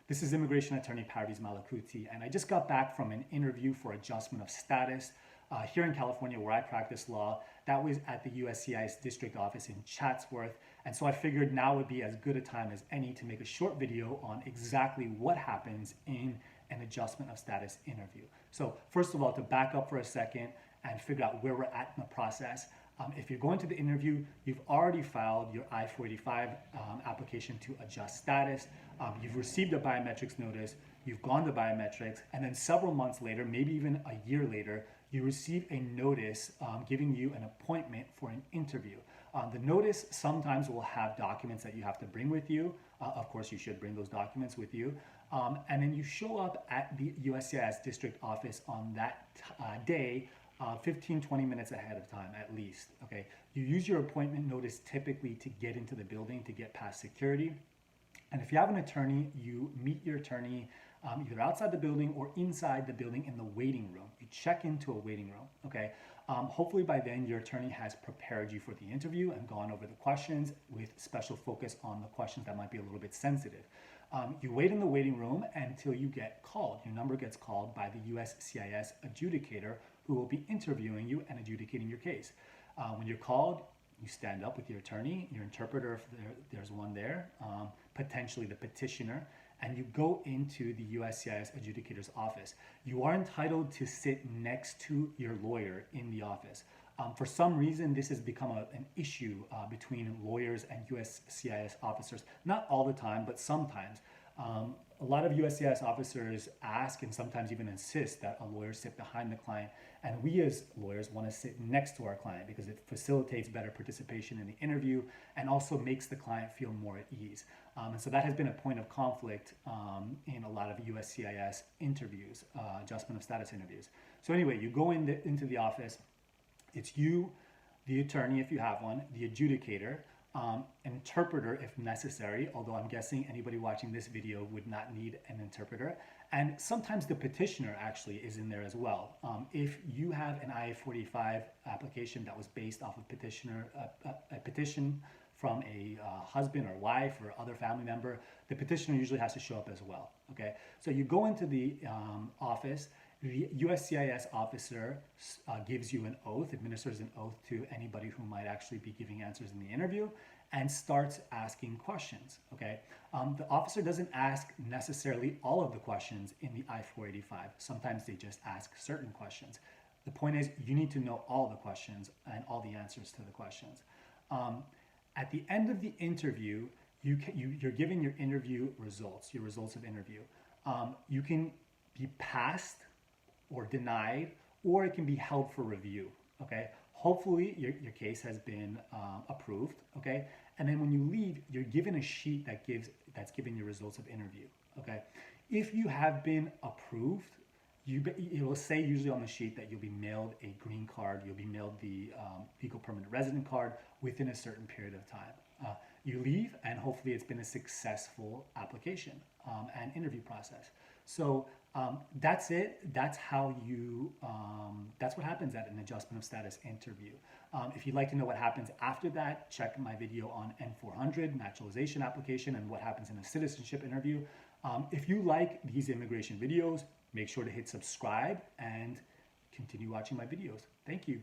This is Immigration Attorney Parviz Malakouti, and I just got back from an interview for adjustment of status here in California where I practice law. That was at the USCIS district office in Chatsworth, and so I figured now would be as good a time as any to make a short video on exactly what happens in an adjustment of status interview. So first of all, to back up for a second and figure out where we're at in the process, if you're going to the interview, you've already filed your I-485 application to adjust status. You've received a biometrics notice, you've gone to biometrics, and then several months later, maybe even a year later, you receive a notice giving you an appointment for an interview. The notice sometimes will have documents that you have to bring with you. Of course, you should bring those documents with you. And then you show up at the USCIS district office on that day 15-20 minutes ahead of time at least. Okay, you use your appointment notice typically to get into the building, to get past security. And if you have an attorney, you meet your attorney either outside the building or inside the building in the waiting room. You check into a waiting room, okay? Hopefully by then your attorney has prepared you for the interview and gone over the questions with special focus on the questions that might be a little bit sensitive. You wait in the waiting room until you get called. Your number gets called by the USCIS adjudicator who will be interviewing you and adjudicating your case. When you're called, you stand up with your attorney, your interpreter if there's one there, potentially the petitioner, and you go into the USCIS adjudicator's office. You are entitled to sit next to your lawyer in the office. For some reason, this has become an issue between lawyers and USCIS officers. Not all the time, but sometimes. A lot of USCIS officers ask and sometimes even insist that a lawyer sit behind the client, and we as lawyers want to sit next to our client because it facilitates better participation in the interview and also makes the client feel more at ease. And so that has been a point of conflict in a lot of USCIS interviews, adjustment of status interviews. So anyway, you go into the office. It's you, the attorney if you have one, the adjudicator, an interpreter if necessary, although I'm guessing anybody watching this video would not need an interpreter. And sometimes the petitioner actually is in there as well. If you have an I-485 application that was based off of a petition from a husband or wife or other family member, the petitioner usually has to show up as well, okay? So you go into the office. The USCIS officer gives you an oath, administers an oath to anybody who might actually be giving answers in the interview and starts asking questions, okay? The officer doesn't ask necessarily all of the questions in the I-485. Sometimes they just ask certain questions. The point is you need to know all the questions and all the answers to the questions. At the end of the interview, you're given your interview results, your results of interview. You can be passed or denied, or it can be held for review, okay? Hopefully your case has been approved, okay? And then when you leave, you're given a sheet that's giving you results of interview, okay? If you have been approved, it will say usually on the sheet that you'll be mailed a green card, you'll be mailed the legal permanent resident card within a certain period of time. You leave, and hopefully it's been a successful application and interview process. So that's it. That's how that's what happens at an adjustment of status interview. If you'd like to know what happens after that, check my video on N400, naturalization application, and what happens in a citizenship interview. If you like these immigration videos, make sure to hit subscribe and continue watching my videos. Thank you.